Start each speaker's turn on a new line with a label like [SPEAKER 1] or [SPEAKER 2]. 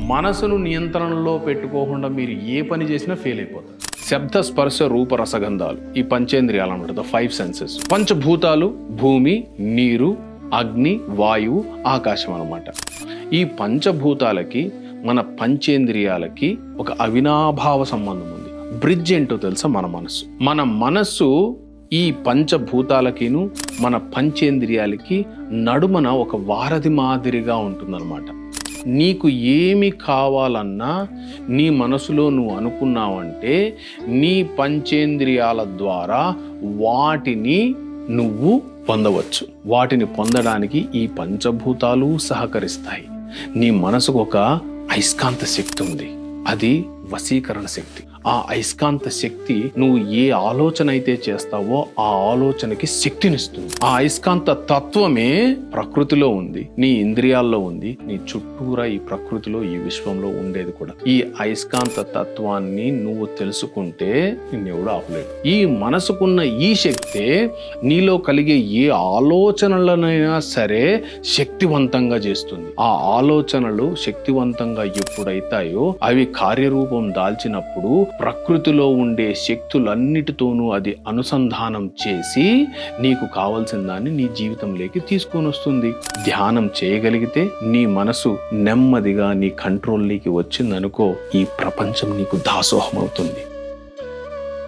[SPEAKER 1] మనసును నియంత్రణలో పెట్టుకోకుండా మీరు ఏ పని చేసినా ఫెయిల్ అయిపోతారు. శబ్ద స్పర్శ రూప రసగంధాలు ఈ పంచేంద్రియాలు అన్నమాట, ద 5 సెన్సెస్. పంచభూతాలు భూమి, నీరు, అగ్ని, వాయువు, ఆకాశం అన్నమాట. ఈ పంచభూతాలకి మన పంచేంద్రియాలకి ఒక అవినాభావ సంబంధం ఉంది. బ్రిడ్జ్ ఏంటో తెలుసా? మన మనస్సు ఈ పంచభూతాలకిను మన పంచేంద్రియాలకి నడుమన ఒక వారధి మాదిరిగా ఉంటుందన్నమాట. నీకు ఏమి కావాలన్నా నీ మనసులో నువ్వు అనుకున్నావంటే నీ పంచేంద్రియాల ద్వారా వాటిని నువ్వు పొందవచ్చు. వాటిని పొందడానికి ఈ పంచభూతాలు సహకరిస్తాయి. నీ మనసుకు ఒక అయస్కాంత శక్తి ఉంది, అది వశీకరణ శక్తి. ఆ అయస్కాంత శక్తి నువ్వు ఏ ఆలోచన అయితే చేస్తావో ఆ ఆలోచనకి శక్తినిస్తుంది. ఆ అయస్కాంత తత్వమే ప్రకృతిలో ఉంది, నీ ఇంద్రియాల్లో ఉంది, నీ చుట్టూరా ఈ ప్రకృతిలో ఈ విశ్వంలో ఉండేది కూడా. ఈ అయస్కాంత తత్వాన్ని నువ్వు తెలుసుకుంటే నిన్నెవడు ఆపలేడు. ఈ మనసుకున్న ఈ శక్తే నీలో కలిగే ఏ ఆలోచనలనైనా సరే శక్తివంతంగా చేస్తుంది. ఆ ఆలోచనలు శక్తివంతంగా ఎప్పుడైతాయో అవి కార్యరూపం దాల్చినప్పుడు ప్రకృతిలో ఉండే శక్తులన్నిటితోనూ అది అనుసంధానం చేసి నీకు కావలసిన దాన్ని నీ జీవితంలోకి తీసుకొని వస్తుంది. ధ్యానం చేయగలిగితే నీ మనసు నెమ్మదిగా నీ కంట్రోల్లోకి వచ్చిందనుకో, ఈ ప్రపంచం నీకు దాసోహం అవుతుంది.